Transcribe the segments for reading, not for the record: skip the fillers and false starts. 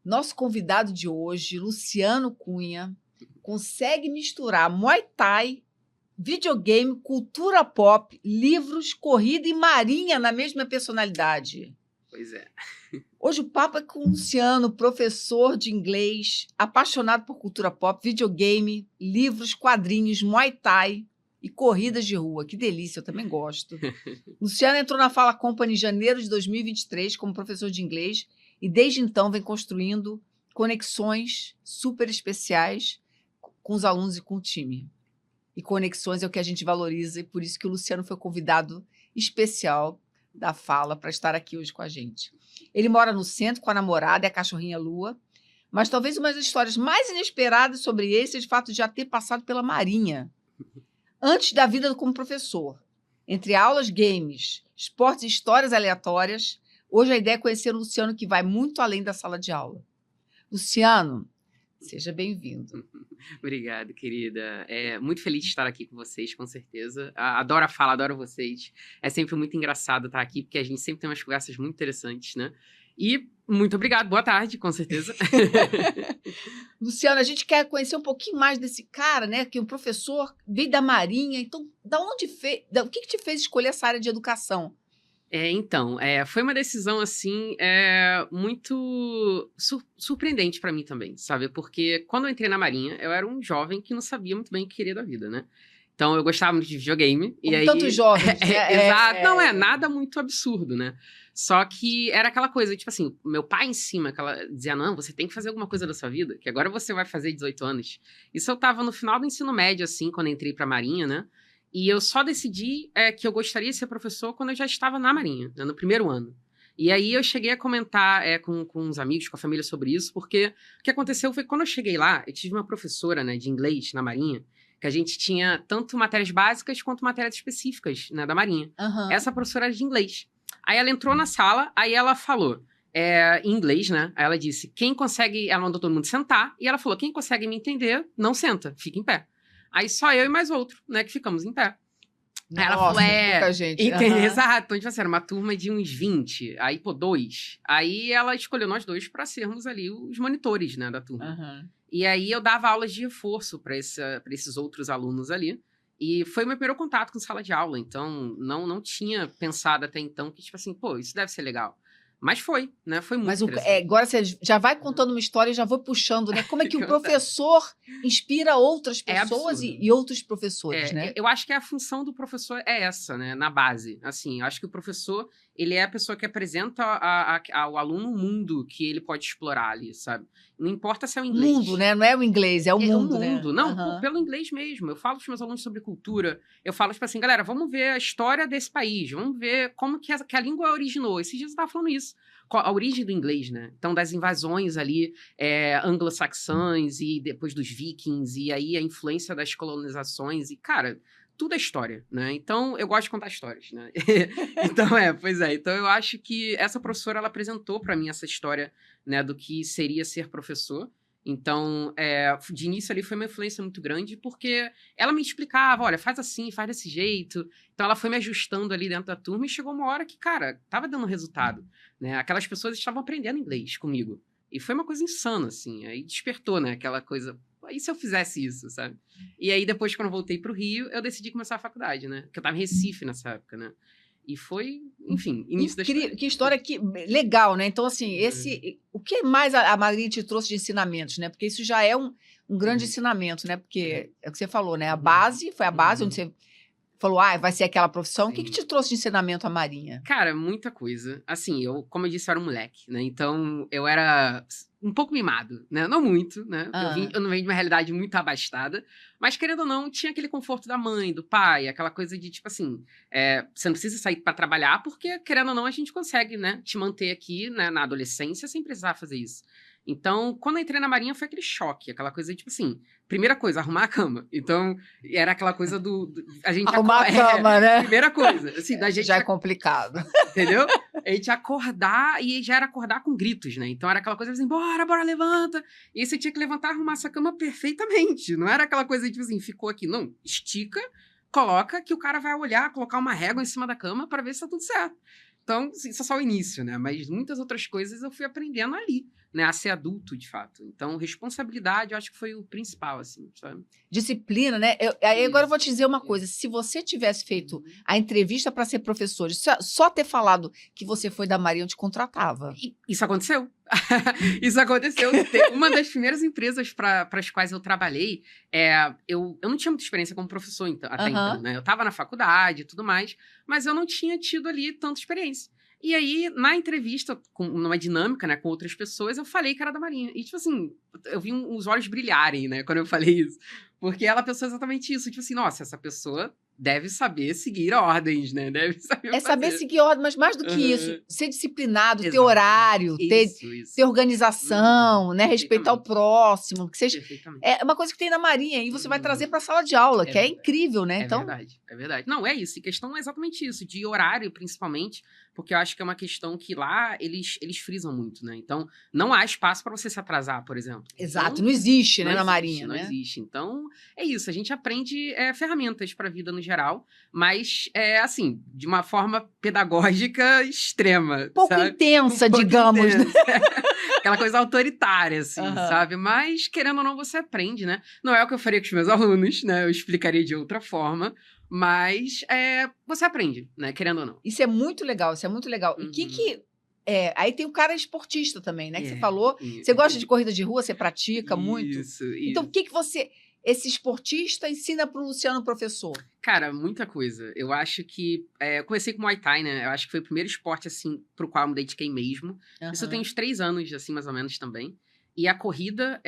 Nosso convidado de hoje, Luciano Cunha, consegue misturar Muay Thai, videogame, cultura pop, livros, corrida e marinha na mesma personalidade. Pois é. Hoje o papo é com o Luciano, professor de inglês, apaixonado por cultura pop, videogame, livros, quadrinhos, Muay Thai e corridas de rua. Que delícia, eu também gosto. Luciano entrou na Fala Company em janeiro de 2023 como professor de inglês e desde então vem construindo conexões super especiais com os alunos e com o time. E conexões é o que a gente valoriza e por isso que o Luciano foi convidado especial da Fala para estar aqui hoje com a gente. Ele mora no centro com a namorada e a cachorrinha Lua, mas talvez uma das histórias mais inesperadas sobre ele seja o fato de já ter passado pela Marinha, antes da vida como professor. Entre aulas, games, esportes e histórias aleatórias, hoje a ideia é conhecer o Luciano que vai muito além da sala de aula. Luciano, seja bem-vindo. Obrigado, querida. Muito feliz de estar aqui com vocês, com certeza. Adoro a fala, adoro vocês. É sempre muito engraçado estar aqui, porque a gente sempre tem umas conversas muito interessantes, né? E muito obrigado, boa tarde, com certeza. Luciano, a gente quer conhecer um pouquinho mais desse cara, né? Que o professor veio da Marinha. Então, o que te fez escolher essa área de educação? Foi uma decisão, assim, muito surpreendente para mim também, sabe? Porque quando eu entrei na Marinha, eu era um jovem que não sabia muito bem o que queria da vida, né? Então, eu gostava muito de videogame. Como tantos jovens, né? Exato. Não é nada muito absurdo, né? Só que era aquela coisa, tipo assim, meu pai em cima, dizia, não, você tem que fazer alguma coisa da sua vida, que agora você vai fazer 18 anos. Isso eu tava no final do ensino médio, assim, quando eu entrei pra Marinha, né? E eu só decidi que eu gostaria de ser professor quando eu já estava na Marinha, né, no primeiro ano. E aí eu cheguei a comentar com os amigos, com a família sobre isso, porque o que aconteceu foi que quando eu cheguei lá, eu tive uma professora, né, de inglês na Marinha, que a gente tinha tanto matérias básicas quanto matérias específicas, né, da Marinha. Uhum. Essa professora era de inglês. Aí ela entrou na sala, aí ela falou, em inglês, né? Aí ela disse, ela mandou todo mundo sentar, e ela falou, quem consegue me entender, não senta, fica em pé. Aí só eu e mais outro, né, que ficamos em pé. Nossa, ela falou, muita gente. Exato, então, tipo assim, era uma turma de uns 20, aí, dois. Aí ela escolheu nós dois para sermos ali os monitores, né, da turma. Uhum. E aí eu dava aulas de reforço para esses outros alunos ali. E foi o meu primeiro contato com sala de aula, então não tinha pensado até então que, tipo assim, isso deve ser legal. Mas foi, né? Foi muito interessante. Agora você já vai contando uma história e já vou puxando, né? Como é que o professor inspira outras pessoas e outros professores, né? Eu acho que a função do professor é essa, né? Na base. Assim, eu acho que o professor, ele é a pessoa que apresenta ao aluno o mundo que ele pode explorar ali, sabe? Não importa se é o inglês. Mundo, né? Não é o inglês, é o mundo, né? Não, pelo inglês mesmo. Eu falo para os meus alunos sobre cultura. Eu falo, tipo assim, galera, vamos ver a história desse país. Vamos ver como que a língua originou. Esses dias eu estava falando isso. A origem do inglês, né? Então, das invasões ali anglo-saxãs e depois dos vikings. E aí a influência das colonizações. E, cara, tudo é história, né? Então, eu gosto de contar histórias, né? Então, eu acho que essa professora, ela apresentou para mim essa história, né, do que seria ser professor. Então, de início ali foi uma influência muito grande, porque ela me explicava, olha, faz assim, faz desse jeito. Então, ela foi me ajustando ali dentro da turma e chegou uma hora que, cara, tava dando resultado, né? Aquelas pessoas estavam aprendendo inglês comigo. E foi uma coisa insana, assim. Aí despertou, né, aquela coisa... E se eu fizesse isso, sabe? E aí, depois, quando eu voltei pro Rio, eu decidi começar a faculdade, né? Porque eu tava em Recife nessa época, né? E foi, enfim, início da história. Que história legal, né? Então, assim, o que mais a Marinha te trouxe de ensinamentos, né? Porque isso já é um grande ensinamento, né? Porque é o que você falou, né? Foi a base onde você falou, vai ser aquela profissão. O que te trouxe de ensinamento a Marinha? Cara, muita coisa. Assim, como eu disse, eu era um moleque, né? Então, eu era um pouco mimado, né? Não muito, né? Eu não venho de uma realidade muito abastada, mas, querendo ou não, tinha aquele conforto da mãe, do pai, aquela coisa de, tipo assim, você não precisa sair para trabalhar, porque, querendo ou não, a gente consegue, né? Te manter aqui, né, na adolescência sem precisar fazer isso. Então, quando eu entrei na Marinha, foi aquele choque, aquela coisa, tipo assim, primeira coisa, arrumar a cama. Então, era aquela coisa a gente arrumar a cama, né? Primeira coisa, assim, da gente... Já é complicado. Entendeu? A gente acordar, e já era acordar com gritos, né? Então, era aquela coisa assim, bora, levanta. E aí você tinha que levantar, arrumar essa cama perfeitamente. Não era aquela coisa, tipo assim, ficou aqui. Não, estica, coloca, que o cara vai olhar, colocar uma régua em cima da cama para ver se tá tudo certo. Então, isso é só o início, né? Mas muitas outras coisas eu fui aprendendo ali, né? A ser adulto, de fato. Então, responsabilidade, eu acho que foi o principal, assim, sabe? Disciplina, né? Aí agora eu vou te dizer uma Isso. coisa. Se você tivesse feito a entrevista para ser professor, só ter falado que você foi da Marinha, eu te contratava. Isso aconteceu. Isso aconteceu. Uma das primeiras empresas para as quais eu trabalhei, eu não tinha muita experiência como professor até então, né? Eu estava na faculdade e tudo mais, mas eu não tinha tido ali tanta experiência. E aí, na entrevista, numa dinâmica, né, com outras pessoas, eu falei que era da Marinha. E, tipo assim, eu vi os olhos brilharem, né, quando eu falei isso. Porque ela pensou exatamente isso. Tipo assim, nossa, essa pessoa deve saber seguir ordens, né? Deve saber É saber fazer. seguir ordem, mas mais do que isso, Aham. ser disciplinado, ter Exato. horário, ter Isso. organização, né? Respeitar o Perfeitamente. próximo. Que seja, Perfeitamente. é uma coisa que tem na Marinha e você vai Uhum. trazer para a sala de aula, É que é verdade. incrível, né? É Então, verdade, é verdade. Não, é isso. E questão é exatamente isso, de horário, principalmente, porque eu acho que é uma questão que lá eles frisam muito, né? Então, não há espaço para você se atrasar, por exemplo. exato, Então, não existe, né, não na existe, Marinha, não né? existe. Então, é isso. A gente aprende ferramentas para a vida no geral, mas, assim, de uma forma pedagógica extrema, Pouco sabe? intensa, pouco digamos, né? intensa. Aquela coisa autoritária, assim, Aham. sabe? Mas, querendo ou não, você aprende, né? Não é o que eu faria com os meus alunos, né? Eu explicaria de outra forma. Mas você aprende, né? Querendo ou não. Isso é muito legal, isso é muito legal. E Uhum. aí tem o cara esportista também, né? Que você É, falou. e- Você gosta de corrida de rua, você pratica muito. Isso, Então, isso. o que esse esportista, ensina para o Luciano professor? Cara, muita coisa. Eu acho que. Eu comecei com Muay Thai, né? Eu acho que foi o primeiro esporte, assim, pro qual eu me dediquei mesmo. Isso eu tenho Aham. uns 3 anos, assim, mais ou menos também. E a corrida,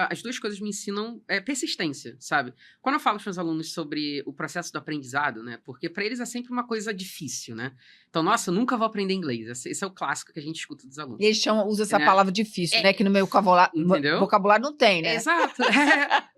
as duas coisas me ensinam persistência, sabe? Quando eu falo com os meus alunos sobre o processo do aprendizado, né? Porque para eles é sempre uma coisa difícil, né? Então, nossa, eu nunca vou aprender inglês. Esse é o clássico que a gente escuta dos alunos. E eles usam essa Né? palavra difícil, né? É, Que no meu entendeu? vocabulário não tem, né? Exato.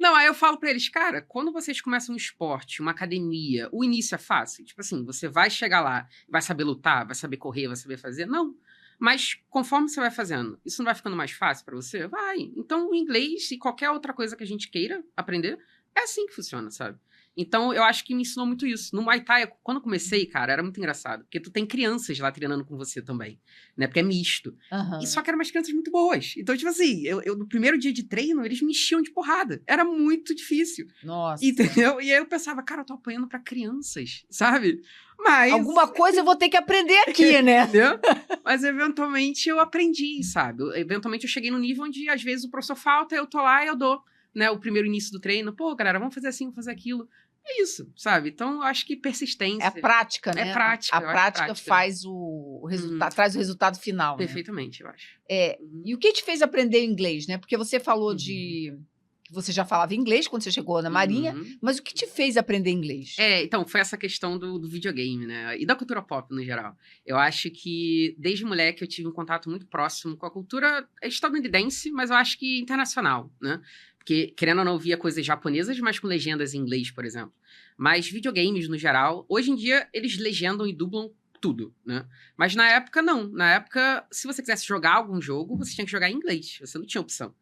Não, aí eu falo pra eles, cara, quando vocês começam um esporte, uma academia, o início é fácil. Tipo assim, você vai chegar lá, vai saber lutar, vai saber correr, vai saber fazer. Não. Mas conforme você vai fazendo, isso não vai ficando mais fácil pra você? Vai. Então, o inglês e qualquer outra coisa que a gente queira aprender, é assim que funciona, sabe? Então, eu acho que me ensinou muito isso. No Muay Thai, quando eu comecei, cara, era muito engraçado. Porque tu tem crianças lá treinando com você também, né? Porque é misto. Aham. E só que eram umas crianças muito boas. Então, tipo assim, eu no primeiro dia de treino, eles me enchiam de porrada. Era muito difícil. Nossa. Entendeu? E aí eu pensava, cara, eu tô apanhando pra crianças, sabe? Mas. Alguma coisa eu vou ter que aprender aqui, né? Entendeu? Mas eventualmente eu aprendi, sabe? Eventualmente eu cheguei no nível onde, às vezes, o professor falta, eu tô lá e eu dou, né, o primeiro início do treino. Pô, galera, vamos fazer assim, vamos fazer aquilo. É isso, sabe? Então, eu acho que persistência. É a prática, né? É prática, A eu acho prática prática. faz o resultado, traz o resultado final, né? Perfeitamente, eu acho. E o que te fez aprender inglês, né? Porque você falou Uhum. que você já falava inglês quando você chegou na Marinha, Uhum. mas o que te fez aprender inglês? Então, foi essa questão do videogame, né? E da cultura pop, no geral. Eu acho que, desde moleque, eu tive um contato muito próximo com a cultura estadunidense, mas eu acho que internacional, né? Porque, querendo ou não, eu via coisas japonesas, mas com legendas em inglês, por exemplo. Mas videogames, no geral, hoje em dia, eles legendam e dublam tudo, né? Mas na época, não. Na época, se você quisesse jogar algum jogo, você tinha que jogar em inglês. Você não tinha opção.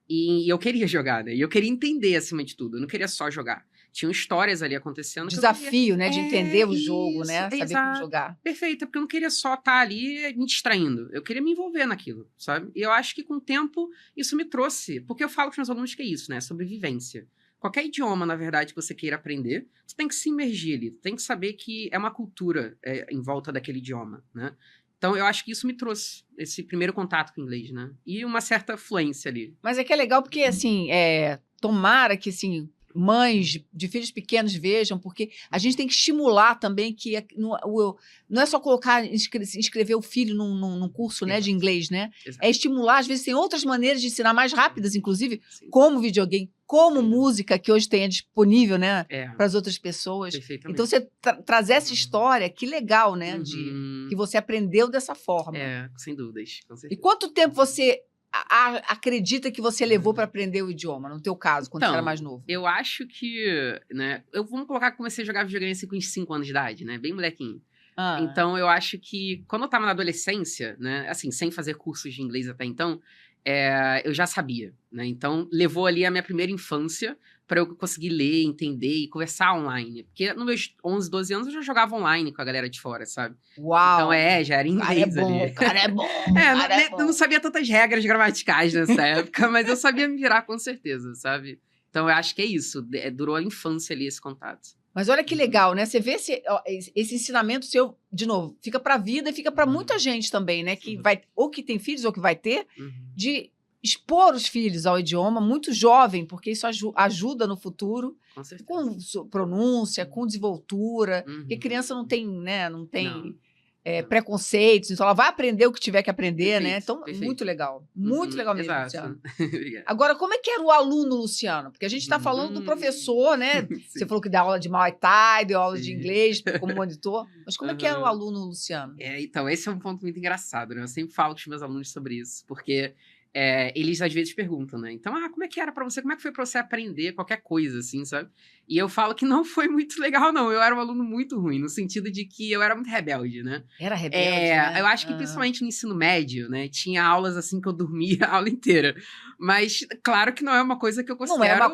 E eu queria jogar, né? E eu queria entender, acima de tudo. Eu não queria só jogar. Tinham histórias ali acontecendo. Desafio, né? De entender o jogo, isso, né? Saber como exato. jogar. Perfeito, porque eu não queria só estar ali me distraindo. Eu queria me envolver naquilo, sabe? E eu acho que com o tempo isso me trouxe. Porque eu falo com os meus alunos que é isso, né? Sobrevivência. Qualquer idioma, na verdade, que você queira aprender, você tem que se imergir ali. Tem que saber que é uma cultura em volta daquele idioma, né? Então, eu acho que isso me trouxe esse primeiro contato com o inglês, né? E uma certa fluência ali. Mas é que é legal porque, assim, tomara que, assim, mães de filhos pequenos vejam, porque a gente tem que estimular também que não é só colocar, inscrever o filho num curso, né, de inglês, né? Exato. É estimular, às vezes tem outras maneiras de ensinar mais rápidas, inclusive, Sim. como videogame, como Sim. música, que hoje tem disponível, né, É, para as outras pessoas. perfeitamente. Então, você trazer essa história, que legal, né, Uhum. que você aprendeu dessa forma. Sem dúvidas, com E certeza. quanto tempo você acredita que você levou para aprender o idioma, no teu caso, quando você era mais novo? Eu acho que, né, vamos colocar que comecei a jogar videogame assim com uns 5 anos de idade, né, bem molequinho. Então, eu acho que quando eu tava na adolescência, né, assim, sem fazer cursos de inglês até então, eu já sabia, né, então levou ali a minha primeira infância, para eu conseguir ler, entender e conversar online. Porque nos meus 11, 12 anos eu já jogava online com a galera de fora, sabe? Uau! Então, já era inglês ali. O cara é bom, o cara é bom. Eu não sabia tantas regras gramaticais nessa época, mas eu sabia me virar com certeza, sabe? Então, eu acho que é isso. Durou a infância ali esse contato. Mas olha que legal, né? Você vê esse ensinamento seu, de novo, fica para a vida e fica para muita gente também, né? Que vai, ou que tem filhos ou que vai ter, de expor os filhos ao idioma muito jovem, porque isso ajuda no futuro, com pronúncia, com desenvoltura, porque criança não tem, né? Não tem preconceitos, então ela vai aprender o que tiver que aprender, né? Então, muito legal mesmo, Exato. Luciano. Agora, como é que era o aluno, Luciano? Porque a gente está falando do professor, né? Você falou que dá aula de Muay Thai, deu aula de inglês como monitor, mas como é que era o aluno, Luciano? Então, esse é um ponto muito engraçado, né? Eu sempre falo com os meus alunos sobre isso, porque eles às vezes perguntam, né? Então, como é que era pra você? Como é que foi pra você aprender qualquer coisa, assim, sabe? E eu falo que não foi muito legal, não. Eu era um aluno muito ruim, no sentido de que eu era muito rebelde, né? Era rebelde, né? Eu acho que principalmente no ensino médio, né? Tinha aulas, assim, que eu dormia a aula inteira. Mas, claro que não é uma coisa que eu considero...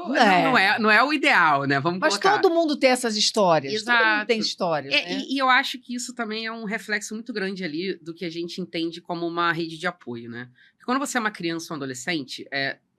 Não é o ideal, né? Vamos colocar. Mas todo mundo tem essas histórias. Exato. Todo mundo tem histórias, né? E eu acho que isso também é um reflexo muito grande ali do que a gente entende como uma rede de apoio, né? Porque quando você é uma criança ou um adolescente,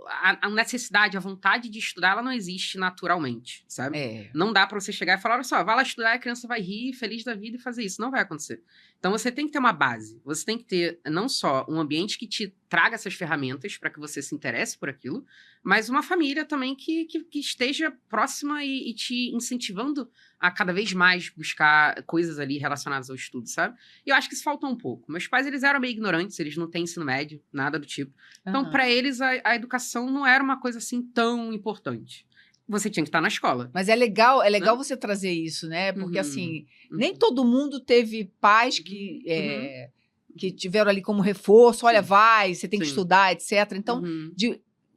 a necessidade, a vontade de estudar, ela não existe naturalmente, sabe? Não dá pra você chegar e falar, olha só, vai lá estudar e a criança vai rir, feliz da vida e fazer isso. Não vai acontecer. Então, você tem que ter uma base. Você tem que ter, não só um ambiente que te traga essas ferramentas para que você se interesse por aquilo, mas uma família também que esteja próxima e te incentivando a cada vez mais buscar coisas ali relacionadas ao estudo, sabe? E eu acho que isso faltou um pouco. Meus pais, eles eram meio ignorantes, eles não têm ensino médio, nada do tipo. Então, para eles, a educação não era uma coisa assim tão importante. Você tinha que estar na escola. Mas é legal você trazer isso, né? Porque, assim, nem todo mundo teve pais que tiveram ali como reforço, olha, vai, você tem que estudar, etc. Então,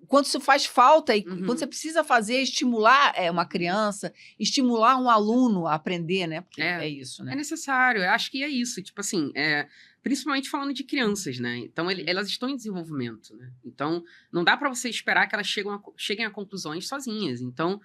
quando isso faz falta e quando você precisa fazer, estimular uma criança, estimular um aluno a aprender, né? Porque é isso, né? É necessário, eu acho que é isso. Tipo assim, principalmente falando de crianças, né? Então, elas estão em desenvolvimento, né? Então, não dá para você esperar que elas cheguem a conclusões sozinhas. Então,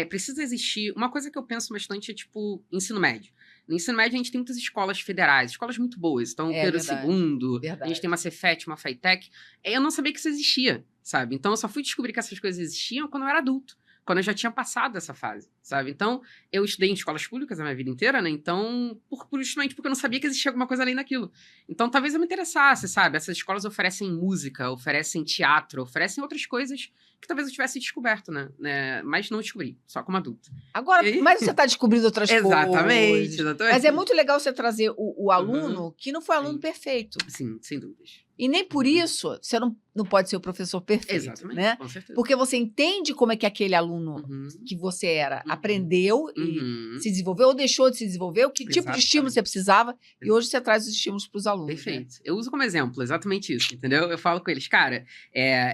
precisa existir... Uma coisa que eu penso bastante é, tipo, ensino médio. No ensino médio, a gente tem muitas escolas federais, escolas muito boas. Então, Pedro II, a gente tem uma Cefet, uma FATEC. Eu não sabia que isso existia, sabe? Então, eu só fui descobrir que essas coisas existiam quando eu era adulto. Quando eu já tinha passado essa fase, sabe? Então, eu estudei em escolas públicas a minha vida inteira, né? Então, justamente porque eu não sabia que existia alguma coisa além daquilo. Então, talvez eu me interessasse, sabe? Essas escolas oferecem música, oferecem teatro, oferecem outras coisas que talvez eu tivesse descoberto, né? Mas não descobri, só como adulto. Agora, mas você está descobrindo outras coisas. Exatamente. Mas é muito legal você trazer o aluno que não foi aluno perfeito. Sim, sem dúvidas. E nem por isso você não pode ser o professor perfeito. Exatamente, né? com certeza. Porque você entende como é que aquele aluno que você era aprendeu e se desenvolveu ou deixou de se desenvolver, o que tipo de estímulo você precisava, e hoje você traz os estímulos para os alunos. Perfeito. Né? Eu uso como exemplo exatamente isso, entendeu? Eu falo com eles, cara,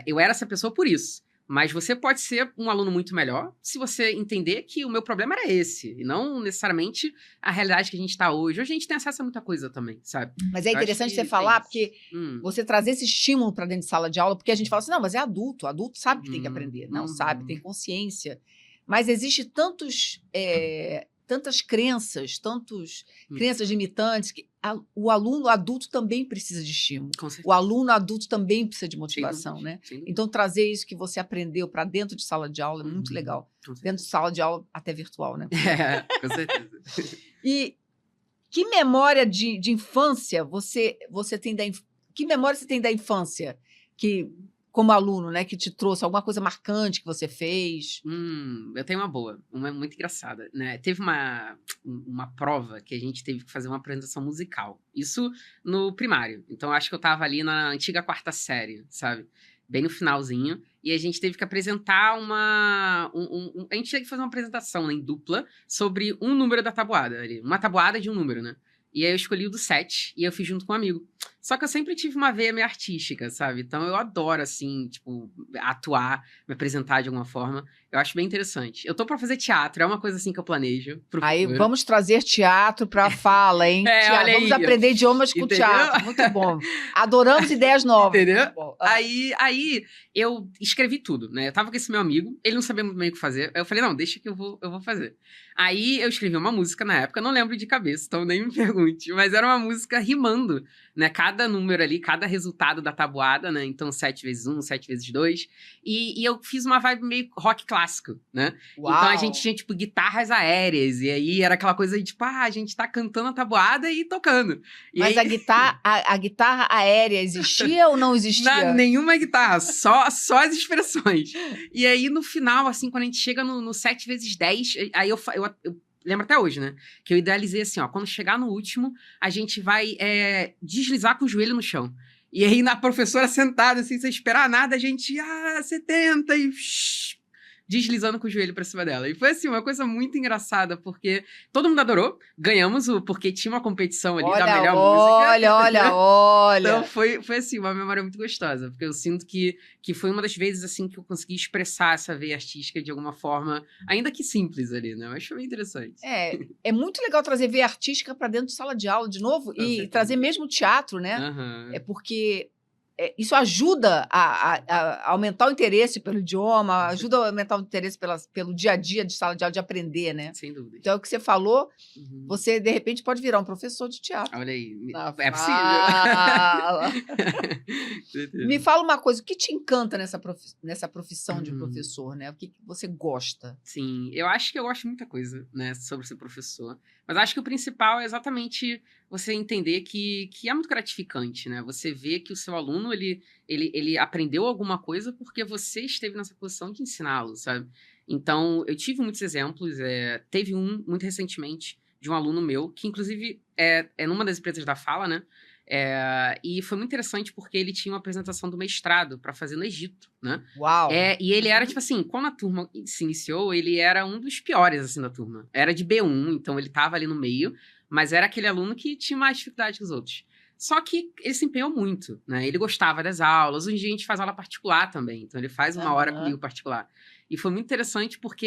eu era essa pessoa por isso. Mas você pode ser um aluno muito melhor se você entender que o meu problema era esse, e não necessariamente a realidade que a gente está hoje. Hoje a gente tem acesso a muita coisa também, sabe? Mas é interessante você falar, porque você trazer esse estímulo para dentro de sala de aula, porque a gente fala assim, não, mas é adulto sabe que tem que aprender. Não sabe, tem consciência. Mas existe tantas crenças, crenças limitantes, que o aluno adulto também precisa de estímulo. O aluno adulto também precisa de motivação, né? Então, trazer isso que você aprendeu para dentro de sala de aula é muito legal. Dentro de sala de aula, até virtual, né? Com certeza. E que memória de infância você tem que memória você tem da infância que... como aluno, né, que te trouxe alguma coisa marcante que você fez? Eu tenho uma boa, uma muito engraçada, né? Teve uma prova que a gente teve que fazer uma apresentação musical. Isso no primário. Então, acho que eu tava ali na antiga 4ª série, sabe? Bem no finalzinho. E a gente teve que apresentar a gente teve que fazer uma apresentação, né, em dupla sobre um número da tabuada ali. Uma tabuada de um número, né? E aí eu escolhi o do 7 e eu fiz junto com um amigo. Só que eu sempre tive uma veia meio artística, sabe? Então eu adoro, assim, tipo, atuar, me apresentar de alguma forma. Eu acho bem interessante. Eu tô pra fazer teatro, é uma coisa assim que eu planejo pro Aí futuro. vamos trazer teatro para a fala, hein? Olha Vamos aí. aprender idiomas com Entendeu? teatro. Muito bom. Adoramos ideias novas. Entendeu? Muito bom. Aí eu escrevi tudo, né? Eu tava com esse meu amigo, ele não sabia muito bem o que fazer. Aí eu falei, não, deixa que eu vou fazer. Aí eu escrevi uma música na época, não lembro de cabeça, então nem me pergunte. Mas era uma música rimando, né? Cada número ali, cada resultado da tabuada, né? Então 7 vezes 1, 7 vezes 2. E eu fiz uma vibe meio rock clássico, né? Uau. Então a gente tinha, tipo, guitarras aéreas. E aí era aquela coisa de, tipo, a gente tá cantando a tabuada e tocando. E Mas aí... a guitarra aérea existia ou não existia? Nenhuma guitarra, só as expressões. E aí, no final, assim, quando a gente chega no 7 vezes 10, aí eu lembro até hoje, né? Que eu idealizei assim, ó, quando chegar no último, a gente vai deslizar com o joelho no chão. E aí, na professora sentada, assim, sem esperar nada, a gente, 70 e... deslizando com o joelho pra cima dela. E foi, assim, uma coisa muito engraçada, porque todo mundo adorou. Ganhamos, porque tinha uma competição ali da melhor música. Olha. Então, foi assim, uma memória muito gostosa. Porque eu sinto que foi uma das vezes, assim, que eu consegui expressar essa veia artística de alguma forma, ainda que simples ali, né? Mas foi bem interessante. É muito legal trazer veia artística para dentro de sala de aula de novo e trazer mesmo teatro, né? Uhum. É porque... isso ajuda a aumentar o interesse pelo idioma, ajuda a aumentar o interesse pelo dia a dia de sala de aula, de aprender, né? Sem dúvida. Então, é o que você falou, você, de repente, pode virar um professor de teatro. Olha aí, é possível. Me fala uma coisa, o que te encanta nessa profissão de professor, né? O que você gosta? Sim, eu acho que eu gosto de muita coisa, né, sobre ser professor. Mas acho que o principal é exatamente você entender que é muito gratificante, né? Você vê que o seu aluno, ele aprendeu alguma coisa porque você esteve nessa posição de ensiná-lo, sabe? Então, eu tive muitos exemplos. Teve um, muito recentemente, de um aluno meu, que inclusive é numa das empresas da Fala, né? E foi muito interessante porque ele tinha uma apresentação do mestrado para fazer no Egito, né? Uau! E ele era, tipo assim, quando a turma se iniciou, ele era um dos piores, assim, da turma. Era de B1, então ele tava ali no meio, mas era aquele aluno que tinha mais dificuldade que os outros. Só que ele se empenhou muito, né? Ele gostava das aulas. Hoje em dia a gente faz aula particular também, então ele faz uma hora comigo particular. E foi muito interessante porque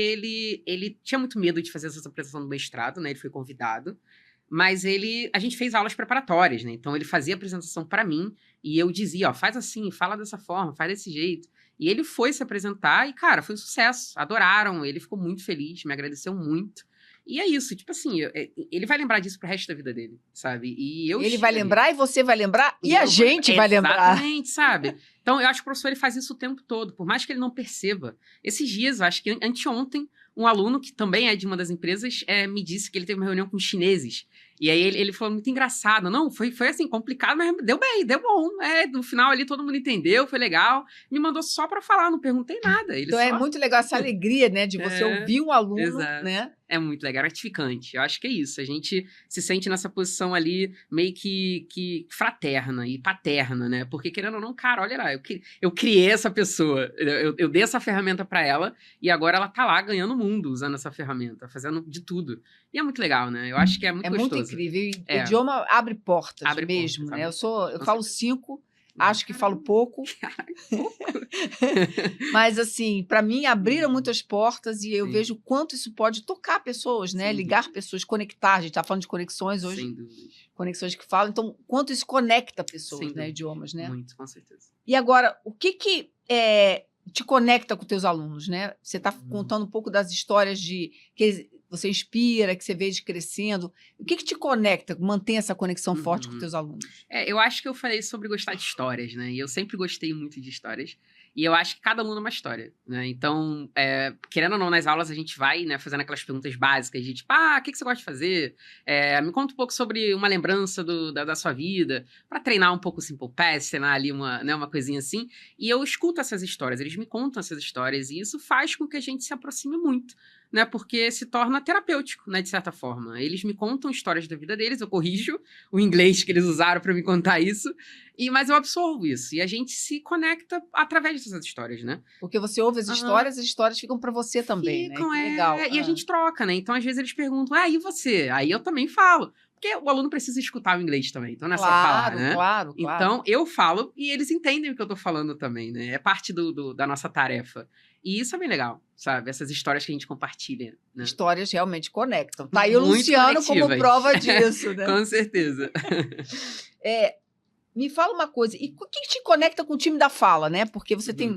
ele tinha muito medo de fazer essa apresentação do mestrado, né? Ele foi convidado. Mas a gente fez aulas preparatórias, né? Então ele fazia a apresentação para mim e eu dizia, ó, faz assim, fala dessa forma, faz desse jeito. E ele foi se apresentar e, cara, foi um sucesso. Adoraram, ele ficou muito feliz, me agradeceu muito. E é isso, tipo assim, ele vai lembrar disso pro resto da vida dele, sabe? E eu Ele vai lembrar e você vai lembrar e a gente vai lembrar. Exatamente, sabe? Então eu acho que o professor ele faz isso o tempo todo, por mais que ele não perceba. Esses dias, eu acho que anteontem, um aluno que também é de uma das empresas me disse que ele teve uma reunião com os chineses. E aí ele falou muito engraçado. Não, foi assim, complicado, mas deu bem, deu bom. No final ali todo mundo entendeu, foi legal. Me mandou só pra falar, não perguntei nada. Então é muito legal essa alegria, né? De você ouvir um aluno, exato. né? É muito legal, gratificante. Eu acho que é isso. A gente se sente nessa posição ali meio que fraterna e paterna, né? Porque, querendo ou não, cara, olha lá, eu criei essa pessoa, eu dei essa ferramenta pra ela e agora ela tá lá ganhando o mundo usando essa ferramenta, fazendo de tudo. E é muito legal, né? Eu acho que é muito gostoso. É muito incrível. O idioma abre portas mesmo, portas, né? Eu falo 5... Acho que falo pouco. Mas, assim, para mim, abriram muitas portas e eu vejo o quanto isso pode tocar pessoas, né? Ligar pessoas, conectar. A gente está falando de conexões hoje. Sem dúvida. Conexões que falam. Então, quanto isso conecta pessoas, né? Idiomas, né? Muito, com certeza. E agora, o que te conecta com teus alunos, né? Você está contando um pouco das histórias que você inspira, que você vê eles crescendo. O que te conecta, mantém essa conexão forte com teus alunos? Eu acho que eu falei sobre gostar de histórias, né? E eu sempre gostei muito de histórias. E eu acho que cada aluno é uma história, né? Então, querendo ou não, nas aulas a gente vai, né, fazendo aquelas perguntas básicas de tipo, o que você gosta de fazer? Me conta um pouco sobre uma lembrança da sua vida, para treinar um pouco o Simple Past, treinar ali uma coisinha assim. E eu escuto essas histórias, eles me contam essas histórias, e isso faz com que a gente se aproxime muito, né? Porque se torna terapêutico, né? De certa forma. Eles me contam histórias da vida deles, eu corrijo o inglês que eles usaram para me contar isso, mas eu absorvo isso. E a gente se conecta através dessas histórias, né? Porque você ouve as histórias ficam para você também, né? Que legal. E a gente troca, né? Então, às vezes, eles perguntam, e você? Aí eu também falo. Porque o aluno precisa escutar o inglês também, então não é só falar, né? Claro. Então, eu falo e eles entendem o que eu tô falando também, né? É parte da nossa tarefa. E isso é bem legal, sabe? Essas histórias que a gente compartilha, né? Histórias realmente conectam. Tá aí o Muito Luciano como conectivas. prova disso, né? Com certeza. Me fala uma coisa, e o que te conecta com o time da fala, né? Porque você tem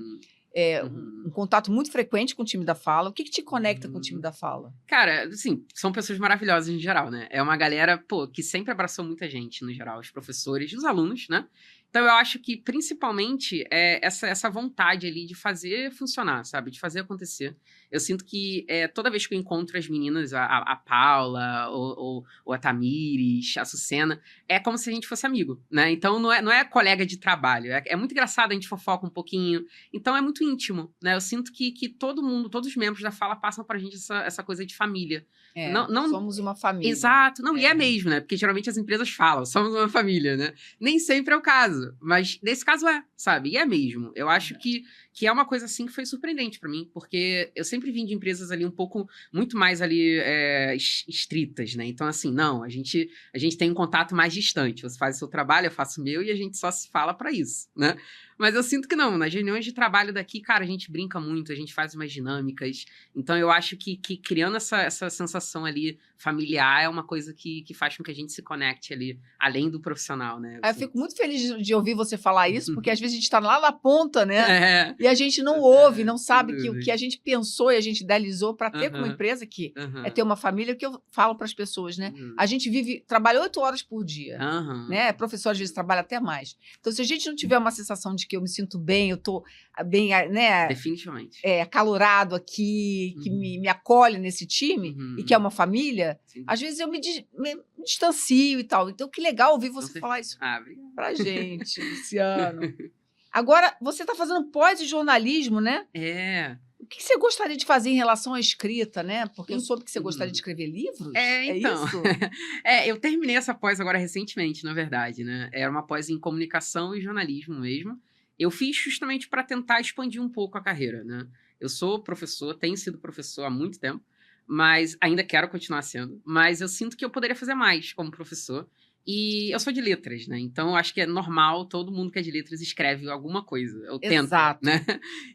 um contato muito frequente com o time da fala. O que te conecta com o time da fala? Cara, assim, são pessoas maravilhosas em geral, né? É uma galera, pô, que sempre abraçou muita gente, no geral. Os professores, os alunos, né? Então, eu acho que, principalmente, essa vontade ali de fazer funcionar, sabe? De fazer acontecer. Eu sinto que toda vez que eu encontro as meninas, a Paula, ou a Tamires, a Sucena, é como se a gente fosse amigo, né? Então, não é colega de trabalho. É muito engraçado, a gente fofoca um pouquinho. Então, é muito íntimo, né? Eu sinto que todo mundo, todos os membros da fala passam pra gente essa coisa de família. Somos uma família. Exato. Não, e é mesmo, né? Porque geralmente as empresas falam, somos uma família, né? Nem sempre é o caso, mas nesse caso sabe? E é mesmo. Eu acho que é uma coisa assim que foi surpreendente pra mim, porque eu sempre vim de empresas ali muito mais ali estritas, né? Então, assim, não, a gente tem um contato mais distante. Você faz o seu trabalho, eu faço o meu e a gente só se fala pra isso, né? Mas eu sinto que não, nas reuniões de trabalho daqui, cara, a gente brinca muito, a gente faz umas dinâmicas. Então, eu acho que criando essa sensação ali familiar é uma coisa que faz com que a gente se conecte ali, além do profissional, né? Eu fico muito feliz de ouvir você falar isso, porque às vezes a gente está lá na ponta, né? E a gente não ouve, não sabe que o que a gente pensou e a gente idealizou para ter como empresa, que é ter uma família, que eu falo para as pessoas, né? A gente trabalha 8 horas por dia, né? Professor às vezes trabalha até mais. Então, se a gente não tiver uma sensação de que eu me sinto bem, eu estou bem, né? Definitivamente. Acalorado aqui, que me acolhe nesse time e que é uma família, às vezes eu me distancio e tal. Então, que legal ouvir você falar isso pra gente, Luciano. Agora, você está fazendo pós em jornalismo, né? O que você gostaria de fazer em relação à escrita, né? Porque eu soube que você gostaria de escrever livros. Então. É isso? Eu terminei essa pós agora recentemente, na verdade, né? Era uma pós em comunicação e jornalismo mesmo. Eu fiz justamente para tentar expandir um pouco a carreira, né? Eu sou professor, tenho sido professor há muito tempo, mas ainda quero continuar sendo. Mas eu sinto que eu poderia fazer mais como professor. E eu sou de letras, né? Então, acho que é normal, todo mundo que é de letras escreve alguma coisa. Eu tento, né?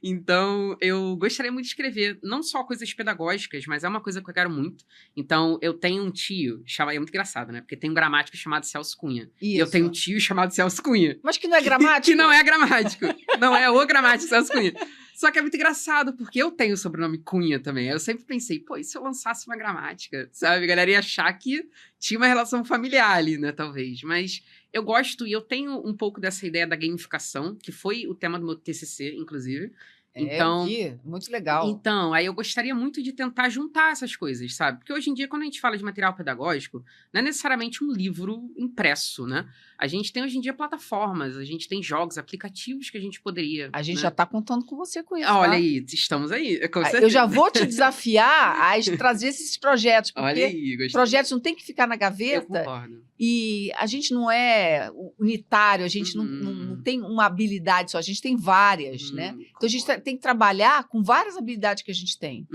Então, eu gostaria muito de escrever, não só coisas pedagógicas, mas é uma coisa que eu quero muito. Então, eu tenho um tio, é muito engraçado, né? Porque tem um gramático chamado Celso Cunha. Isso. E eu tenho um tio chamado Celso Cunha. Mas que não é gramático? Que não é gramático. Não é o gramático Celso Cunha. Só que é muito engraçado, porque eu tenho o sobrenome Cunha também. Eu sempre pensei, pô, e se eu lançasse uma gramática? Sabe? A galera ia achar que tinha uma relação familiar ali, né? Talvez. Mas eu gosto, e eu tenho um pouco dessa ideia da gamificação, que foi o tema do meu TCC, inclusive. Então, muito legal. Então, aí eu gostaria muito de tentar juntar essas coisas, sabe? Porque hoje em dia, quando a gente fala de material pedagógico, não é necessariamente um livro impresso, né? A gente tem hoje em dia plataformas, a gente tem jogos, aplicativos que a gente poderia... A gente já está contando com você com isso, Olha aí, estamos aí, com certeza. Eu já vou te desafiar a trazer esses projetos, porque Olha aí, gostei. Projetos não tem que ficar na gaveta. Eu concordo. E a gente não é unitário, a gente não tem uma habilidade só, a gente tem várias, né? Então, a gente tem que trabalhar com várias habilidades que a gente tem.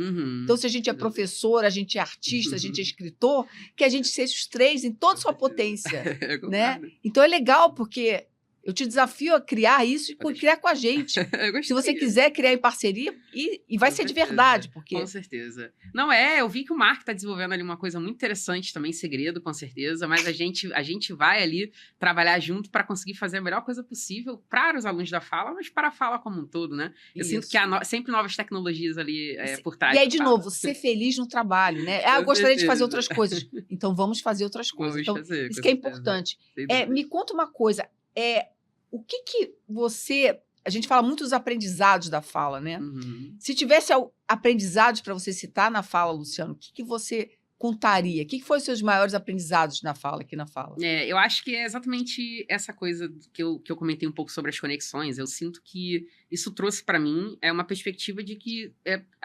Então, se a gente é professor, a gente é artista, a gente é escritor, que a gente seja os três em toda a sua potência, né? Então, é legal, porque eu te desafio a criar isso e criar com a gente. Se você quiser criar em parceria, e vai ser de verdade. Porque... Com certeza. Não, eu vi que o Mark está desenvolvendo ali uma coisa muito interessante também, segredo, com certeza, mas a gente vai ali trabalhar junto para conseguir fazer a melhor coisa possível para os alunos da fala, mas para a fala como um todo, né? Eu sinto que há sempre novas tecnologias ali por trás. E aí, de novo, ser feliz no trabalho, né? Eu gostaria de fazer outras coisas. Então, vamos fazer outras coisas. Então, isso que é importante. Me conta uma coisa. O que você... A gente fala muito dos aprendizados da fala, né? Se tivesse aprendizados para você citar na fala, Luciano, o que você contaria? O que foram os seus maiores aprendizados na fala, aqui na fala? Eu acho que é exatamente essa coisa que eu comentei um pouco sobre as conexões. Eu sinto que isso trouxe para mim uma perspectiva de que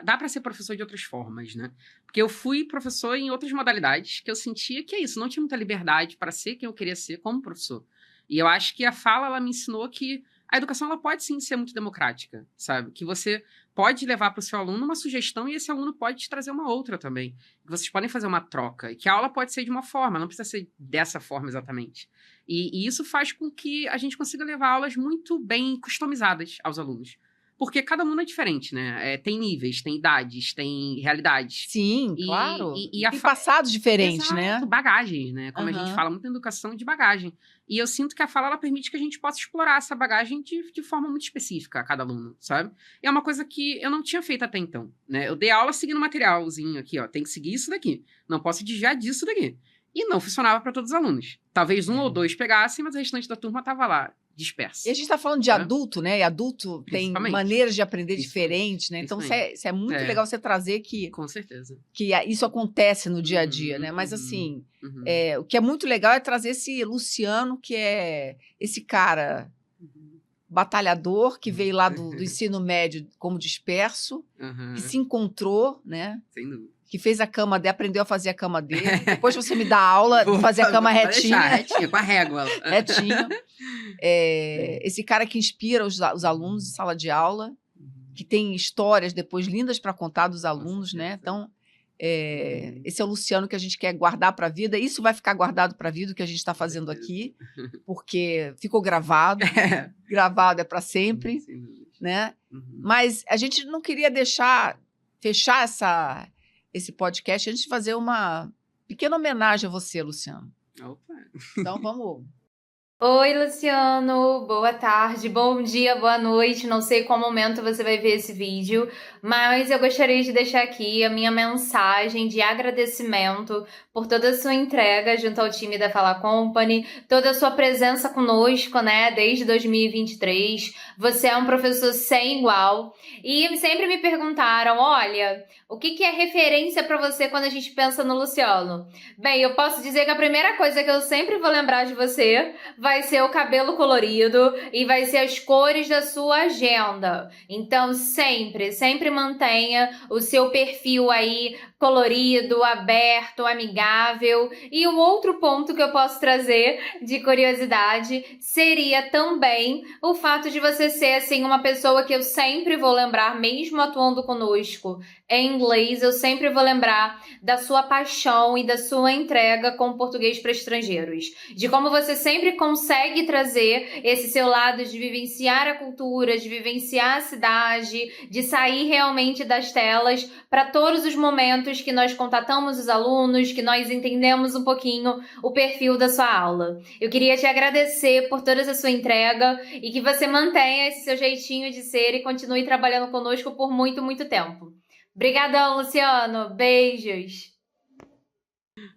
dá para ser professor de outras formas, né? Porque eu fui professor em outras modalidades que eu sentia que não tinha muita liberdade para ser quem eu queria ser como professor. E eu acho que a fala, ela me ensinou que a educação ela pode sim ser muito democrática, sabe? Que você pode levar para o seu aluno uma sugestão e esse aluno pode te trazer uma outra também. Que vocês podem fazer uma troca. E que a aula pode ser de uma forma, não precisa ser dessa forma exatamente. E isso faz com que a gente consiga levar aulas muito bem customizadas aos alunos. Porque cada aluno é diferente, né? Tem níveis, tem idades, tem realidades. Sim, claro. E tem passados diferentes, né? Exato, bagagens, né? Como a gente fala muito em educação de bagagem. E eu sinto que a fala, ela permite que a gente possa explorar essa bagagem de forma muito específica a cada aluno, sabe? E é uma coisa que eu não tinha feito até então, né? Eu dei aula seguindo materialzinho aqui, ó. Tem que seguir isso daqui. Não posso desviar disso daqui. E não funcionava para todos os alunos. Talvez um ou dois pegassem, mas o restante da turma tava lá, disperso. E a gente está falando de adulto, né? E adulto tem maneiras de aprender diferentes, né? Então, isso é muito legal você trazer que... Com certeza. Que isso acontece no dia a dia, né? Mas, assim, o que é muito legal é trazer esse Luciano, que é esse cara batalhador, que veio lá do ensino médio como disperso, que se encontrou, né? Sem dúvida. Que fez a cama dele, aprendeu a fazer a cama dele. Depois você me dá aula de fazer a cama retinha. Retinha, com a régua. Retinho. Esse cara que inspira os alunos em sala de aula, que tem histórias depois lindas para contar dos alunos, né? Então, esse é o Luciano que a gente quer guardar para a vida. Isso vai ficar guardado para a vida, o que a gente está fazendo aqui, porque ficou gravado. Gravado é para sempre, né? Mas a gente não queria fechar esse podcast antes de fazer uma pequena homenagem a você, Luciano. Opa. Então, vamos... Oi, Luciano, boa tarde, bom dia, boa noite, não sei qual momento você vai ver esse vídeo, mas eu gostaria de deixar aqui a minha mensagem de agradecimento por toda a sua entrega junto ao time da Fala Company, toda a sua presença conosco, né, desde 2023, você é um professor sem igual, e sempre me perguntaram, olha, o que é referência para você quando a gente pensa no Luciano? Bem, eu posso dizer que a primeira coisa que eu sempre vou lembrar de você vai ser o cabelo colorido e vai ser as cores da sua agenda. Então, sempre mantenha o seu perfil aí colorido, aberto, amigável. E um outro ponto que eu posso trazer de curiosidade seria também o fato de você ser, assim, uma pessoa que eu sempre vou lembrar, mesmo atuando conosco em inglês, eu sempre vou lembrar da sua paixão e da sua entrega com o português para estrangeiros. De como você sempre consegue trazer esse seu lado de vivenciar a cultura, de vivenciar a cidade, de sair realmente das telas para todos os momentos que nós contatamos os alunos, que nós entendemos um pouquinho o perfil da sua aula. Eu queria te agradecer por toda essa sua entrega e que você mantenha esse seu jeitinho de ser e continue trabalhando conosco por muito, muito tempo. Obrigadão, Luciano. Beijos.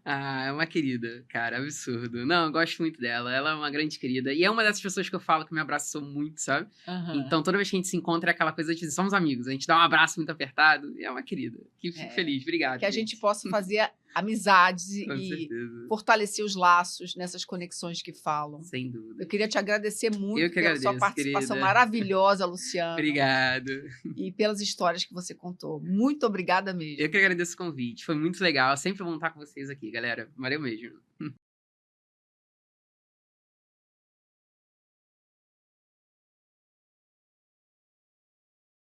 É uma querida, cara, absurdo. Não, eu gosto muito dela, ela é uma grande querida. E é uma dessas pessoas que eu falo que me abraçou muito, sabe? Então, toda vez que a gente se encontra, é aquela coisa de somos amigos. A gente dá um abraço muito apertado e é uma querida. Que fico feliz, obrigado. Que a gente possa fazer amizades Com e certeza. fortalecer os laços nessas conexões que falam. Sem dúvida. Eu queria te agradecer muito pela agradeço, sua participação querida. maravilhosa, Luciano. Obrigado. E pelas histórias que você contou. Muito obrigada mesmo. Eu que agradeço o convite, foi muito legal. Sempre vou estar com vocês aqui, galera. Valeu mesmo.